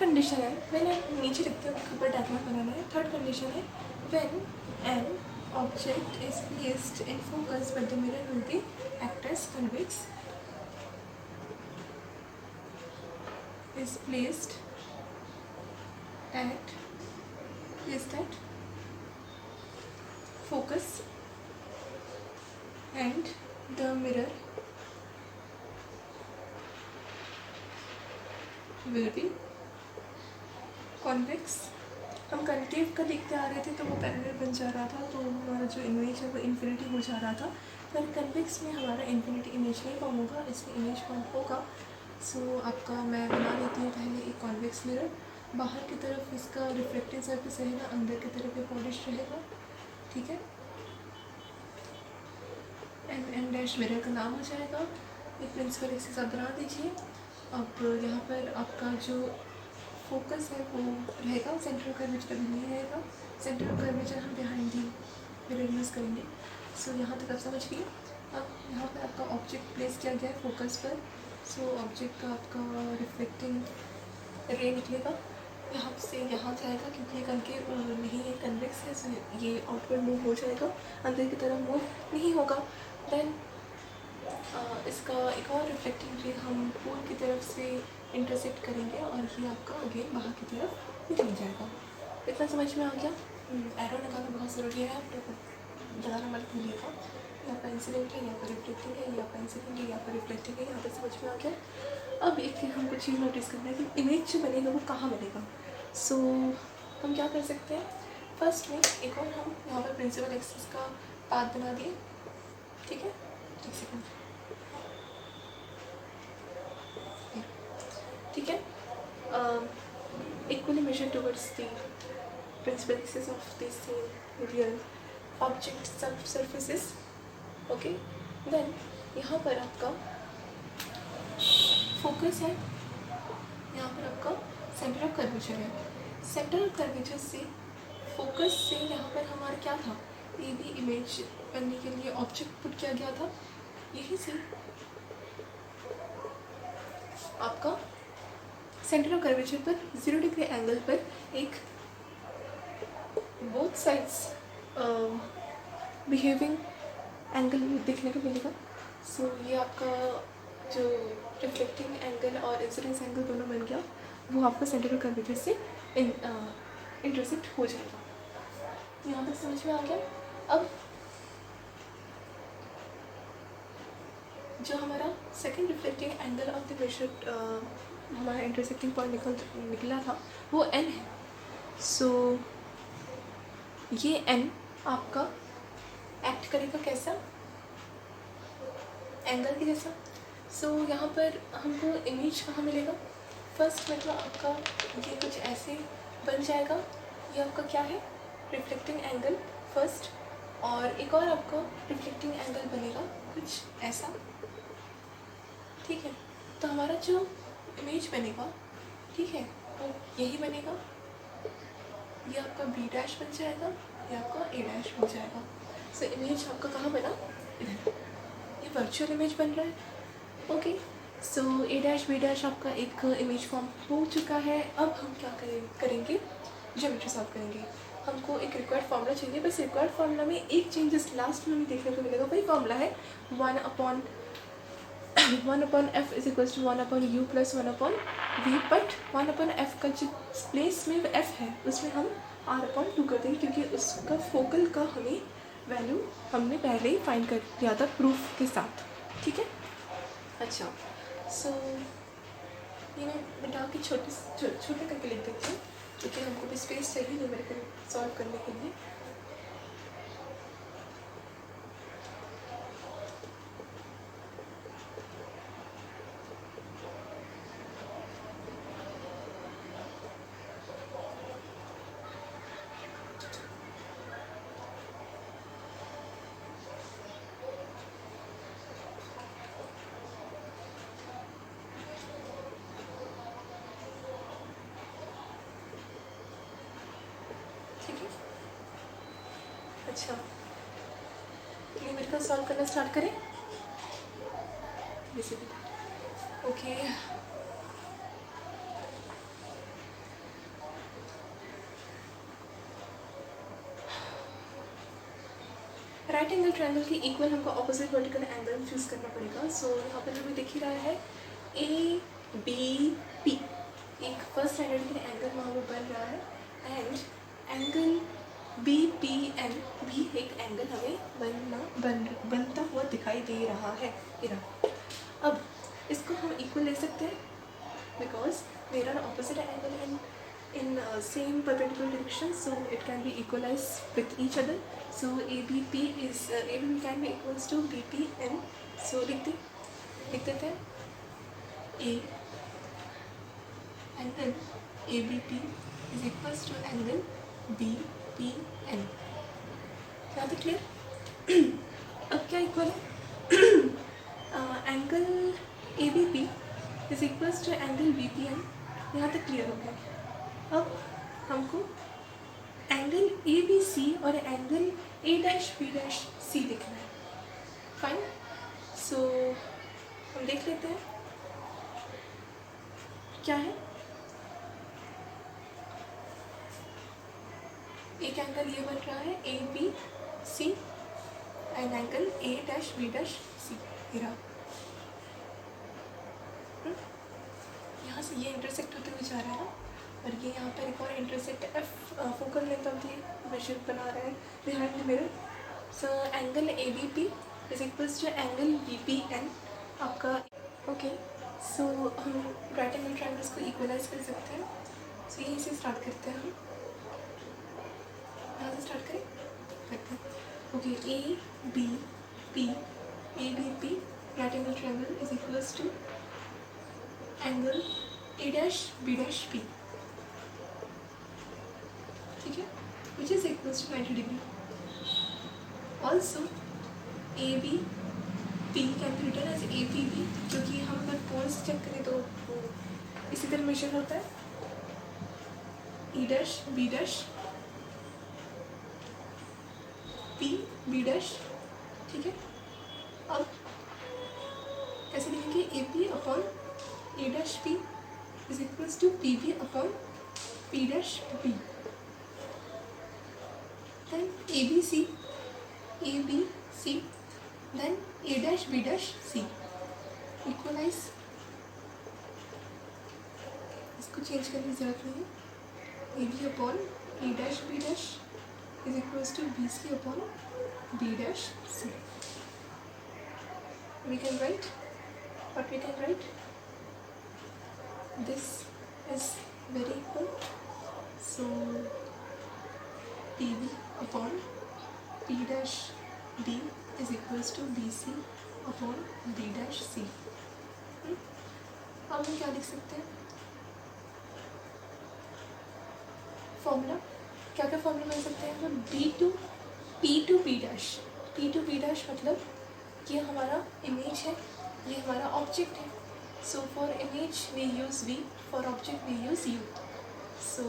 Condition है, when नीचे लिखते हैं ऊपर डायग्राम बनाना है। थर्ड कंडीशन है when an object is placed in focus but the mirror will be act as convex, is placed at focus and the mirror will be convex। हम concave का देखते आ रहे थे तो वो पैरेलल बन जा रहा था, तो हमारा जो इमेज है वो इन्फिनिटी हो जा रहा था। पर कन्वेक्स में हमारा इन्फिनिटी इमेज नहीं फॉर्म होगा, इसमें इमेज फॉर्म होगा। सो आपका मैं बना लेती हूँ पहले एक कॉन्वेक्स मिरर। बाहर की तरफ इसका रिफ्लेक्टिव सरफेस रहेगा, अंदर की तरफ ये पॉलिश रहेगा, ठीक है। एन डैश मिरर का नाम हो जाएगा। एक प्रिंसिपल एक्सिस आप बना दीजिए। अब यहाँ पर आपका जो फोकस है वो रहेगा, सेंट्रल कर्वेचर अभी नहीं रहेगा। सेंट्रल कर्वेचर हम बिहाइंड दी मिरर यूज़ करेंगे। सो यहाँ तक आप समझ गए। अब यहाँ पर आपका ऑब्जेक्ट प्लेस किया गया है फोकस पर। सो ऑब्जेक्ट का आपका रिफ्लेक्टिंग रे निकलेगा, यहाँ से यहाँ जाएगा, क्योंकि ये कनकेव नहीं है, कन्वेक्स है, सो ये आउटवर्ड मूव हो जाएगा, अंदर की तरफ मूव नहीं होगा। देन इसका एक और रिफ्लेक्टिंग रे हम पोल की तरफ से इंटरसेक्ट करेंगे और ये आपका अगेन बाहर की तरफ निकल जाएगा। इतना समझ में आ गया। एरो लगाना बहुत ज़रूरी है, आप ज़्यादा मत भूलिएगा। यहाँ पर इंसिडेंट है, यहाँ पर रिफ्लेक्टिंग है, यहाँ पर इंसिडेंट है, यहाँ पर रिफ्लेक्टिंग है, यहाँ पर समझ में आ गया। अब एक हमको चीज़ नोटिस करना है कि इमेज जो बनेगा वो कहाँ बनेगा। सो हम क्या कर सकते हैं, फर्स्ट में एक और हम यहाँ पर प्रिंसिपल एक्सिस का पाथ बना दिए, ठीक है। एक सेकंड, ठीक है। Equally major towards the principal axis of this real object surfaces, okay. Then यहाँ पर आपका फोकस है, यहाँ पर आपका सेंटर ऑफ कर्वेचर है। सेंटर ऑफ कर्वेचर से फोकस से यहाँ पर हमारा क्या था, ये भी इमेज बनने के लिए ऑब्जेक्ट पुट किया गया था। यही से आपका सेंटर ऑफ कर्वेचर पर 0 डिग्री एंगल पर एक बोथ साइड्स बिहेविंग एंगल देखने को मिलेगा। सो ये आपका जो रिफ्लेक्टिंग एंगल और इंसिडेंस एंगल दोनों बन गया, वो आपका सेंटर ऑफ कर्वेचर से इंटरसेक्ट हो जाएगा। यहाँ तक समझ में आ गया। अब जो हमारा second reflecting angle of the measured हमारा इंटरसेक्टिंग पॉइंट निकला था वो n है। सो ये n आपका एक्ट करेगा कैसा, एंगल के जैसा। सो यहाँ पर हमको इमेज कहाँ मिलेगा, फर्स्ट मतलब आपका ये कुछ ऐसे बन जाएगा, ये आपका क्या है, रिफ्लेक्टिंग एंगल फर्स्ट, और एक और आपका रिफ्लेक्टिंग एंगल बनेगा कुछ ऐसा, ठीक है। तो हमारा जो इमेज बनेगा, ठीक है, वो यही बनेगा। ये आपका बी डैश बन जाएगा, ये आपका ए डैश बन जाएगा। सो इमेज आपका कहाँ बना, इधर, ये वर्चुअल इमेज बन रहा है, ओके। सो ए डैश बी डैश आपका एक इमेज फॉर्म हो चुका है। अब हम क्या करेंगे, ज्योमेट्री सॉल्व करेंगे। हमको एक रिक्वायर्ड फार्मूला चाहिए, बस रिक्वायर्ड फार्मूला में एक चेंजेस लास्ट में हमें देखने को मिलेगा, वही फार्मूला है 1/f is equals to 1/u plus 1/v, but 1/f का जो प्लेस में f है उसमें हम r/2 कर देंगे, क्योंकि उसका फोकल का हमें वैल्यू हमने पहले ही फाइंड कर लिया था प्रूफ के साथ, ठीक है। अच्छा, सो ये मैं बिटा के छोटे करके लिख देती हूँ, क्योंकि हमको भी स्पेस चाहिए न्यूमेरिकल सॉल्व करने के लिए। अच्छा, न्यूमेरिकल सॉल्व करना स्टार्ट करें। ओके, राइट एंगल ट्रायंगल के इक्वल हमको ऑपोजिट वर्टिकल एंगल चूज़ करना पड़ेगा। सो यहाँ पर हमें दिख ही रहा है ABP, एक फर्स्ट स्टैंडर्ड के एंगल वहाँ पर बन रहा है एंड एंगल BPN भी एक एंगल हमें बनता हुआ दिखाई दे रहा है। अब इसको हम इक्वल ले सकते हैं because there are opposite angle in same perpendicular direction, so it can be equalized with each other. So ABP can be equals to BPN. So लिख देते हैं A angle ABP is equals to angle BPN. क्या तो clear? अब क्या equal है? Angle ABP is equals to angle BPN। यहाँ तक क्लियर हो गया। अब हमको एंगल ABC और एंगल A'(B'(C) लिखना है। फाइन, सो हम देख लेते हैं क्या है। एक एंगल ये बन रहा है ABC एंड एंगल A'(B'(C) यहाँ से ये इंटरसेक्ट होते हुए जा रहा है ना, और ये यहाँ पर एक और intersect F focal length of the major बना रहा है behind the mirror. So angle ABP is equals to angle BPN आपका। ओके, सो हम राइट एंगल ट्रायंगल्स को इक्वलाइज कर सकते हैं। सो यहीं से स्टार्ट करते हैं हम, यहाँ से स्टार्ट करते हैं। Okay, ABP right angle triangle is equals to angle A'(B'(P), ठीक है, which is equals to 90 degree. Also ABP can be written as APB, क्योंकि हम अगर पोल्स चेक करें तो वो इसी तरह मेजर होता है E'(B')P'(B'), ठीक है। अब कैसे लिखेंगे? AP upon A'(P) is equals to PB upon P'(B). Then ABC, then A'(B')C. Equalize, इसको चेंज करने की जरूरत नहीं है। AB upon A'(B') is equals to BC upon B'(C). We can write what we can write. This is very equal, so PB upon P'(B) is equals to BC upon B'(C). अब हम क्या लिख सकते हैं? फॉर्मूला क्या formula बन सकते हैं? हम P', मतलब ये हमारा इमेज है, ये हमारा ऑब्जेक्ट है। So for image we use V, for object we use U. So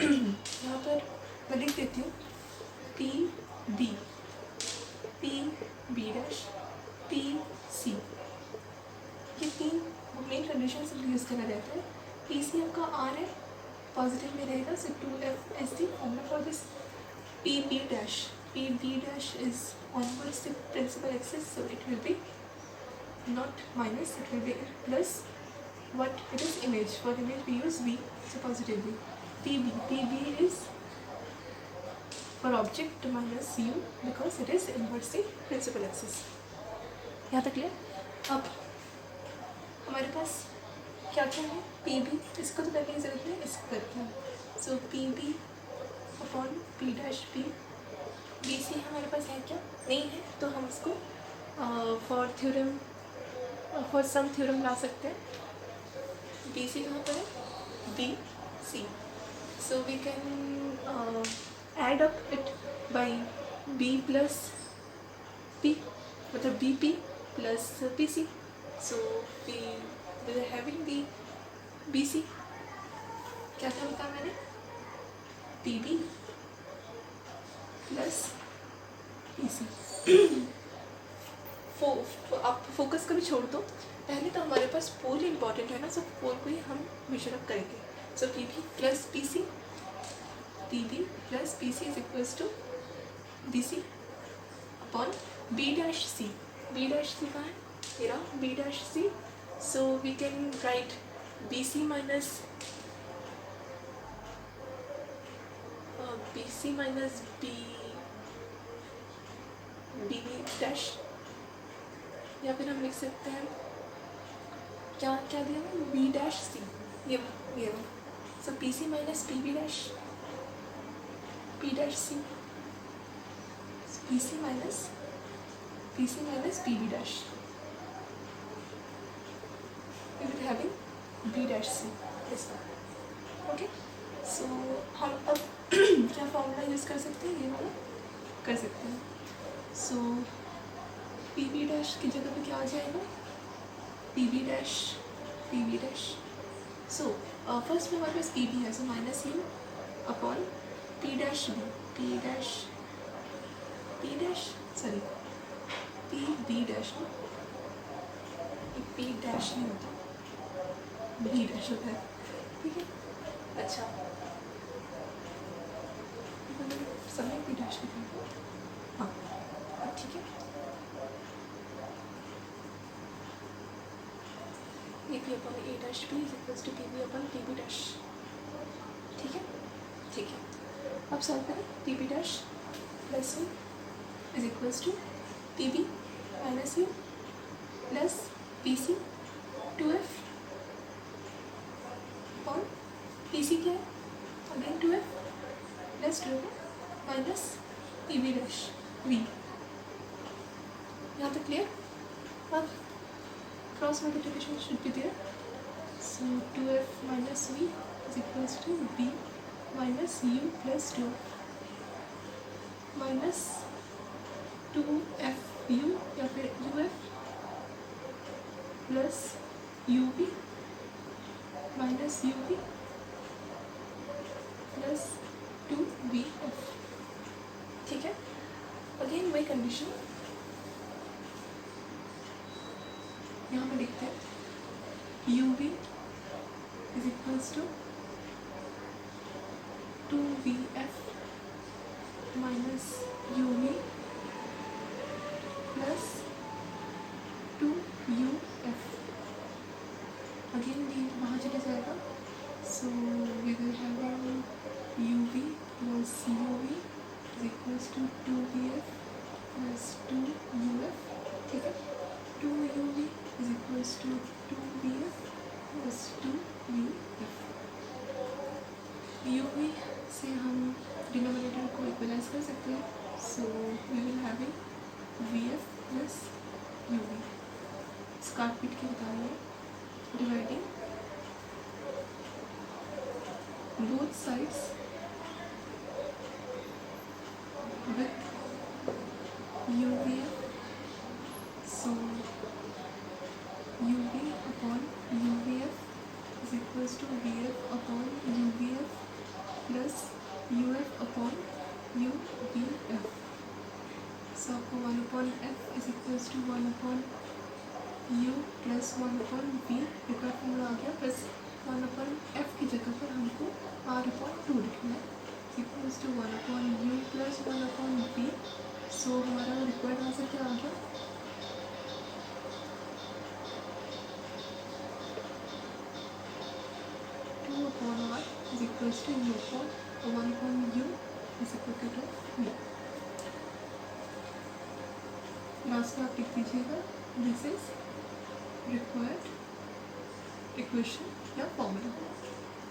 यहाँ पर मैं लिख देती हूँ PB, PC। ये तीन मेन कंडीशन से यूज़ करा जाता है। PC आपका R है, पॉजिटिव में रहेगा, so 2F is the formula for this। PB' is onwards the principal axis, so it will be not minus, it will be plus what it is image. For image we use V, so positive V. PB is for object minus U because it is inverse the principal axis. यहाँ तक clear? अब हमारे पास क्या है? PB, इसको तो करने की जरूरत नहीं, इसको करते हैं। सो PB अपॉन P'(B'). BC हमारे पास है क्या? नहीं है, तो हम इसको फॉर सम थ्योरम ला सकते हैं। BC कहाँ पर है? BC। So we can add up it by B plus P, मतलब BP plus PC. So we are having the BC, क्या था बताया मैंने? PB plus PC। आप फोकस को भी छोड़ दो, पहले तो हमारे पास पोल इम्पॉर्टेंट है ना, सो पोल को ही हम मेजर अप करेंगे। So PB plus PC is equals to BC upon B dash C. B dash C कहाँ है, मेरा B dash C. So we can write B C minus B B dash, या फिर हम लिख सकते हैं क्या क्या दिया है, बी डैश सी, ये so P C minus P B dash, P dash C, P C minus P B dash, we will having b dash c इस तरह। ओके, सो हम अब क्या फॉर्मूला यूज़ कर सकते हैं, ये वाला कर सकते हैं। सो पी बी डैश की जगह पे क्या आ जाएगा, P B dash. So first में हमारे पास पी बी है, so minus U upon P dash B, P B dash ना, पी डैश नहीं होता, बी डैश होता है, ठीक है। अच्छा, समय पी डैश लिखा है, हाँ अब ठीक है। A P upon A dash B is equals to P B upon P B dash, ठीक है। अब सॉल्व करें, P B dash plus U is equals to P B minus U plus P C 2f upon P C क्या है, again 2f plus 2f minus P B dash V. यहाँ तक clear. अब cross multiplication should be there, so 2f minus V is equals to b minus u plus 2 minus 2fu या फिर uf plus ub minus ub plus 2vf, ठीक है। Again वही condition यहाँ पे लिखते हैं, ub is equals to 2vf minus ub plus 2uf, again भी वहाँ चला जाएगा, so we will have ub plus ub is equals to 2vf plus 2uf, ठीक है। 2ub is equals to 2vf plus 2vf। ub से हम denominator को equalise कर सकते हैं, so we will having vf plus ub, स्कार्ट पीट के बता रही है, dividing both sides with uvf, so ub upon uvf is equals to vf upon uvf plus uf upon uvf, so आपको 1 upon f is equals to 1 upon u plus 1 upon v एक बार formula आ गया, plus 1 upon f की जगह पर हमको r upon 2 लिखना है, is equals to 1 upon u plus 1 upon v। So हमारा रिक्वायर्ड आंसर क्या आ गया, 2 upon r is equals to u upon 1 upon u is equal to v। Last में आप लिख दीजिएगा, दिस इज रिक्वायर्ड इक्वेशन या फॉर्मूला,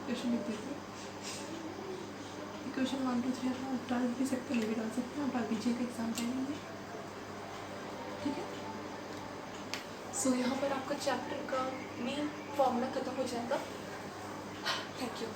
इक्वेशन लिख दीजिए। इक्वेशन 1 2 3 आप डाल भी सकते हैं, ये भी डाल सकते हैं, आप डाल दीजिएगा एग्जाम टाइम में, ठीक है। सो यहाँ पर आपका चैप्टर का मेन फॉर्मूला खत्म हो जाएगा। Thank you.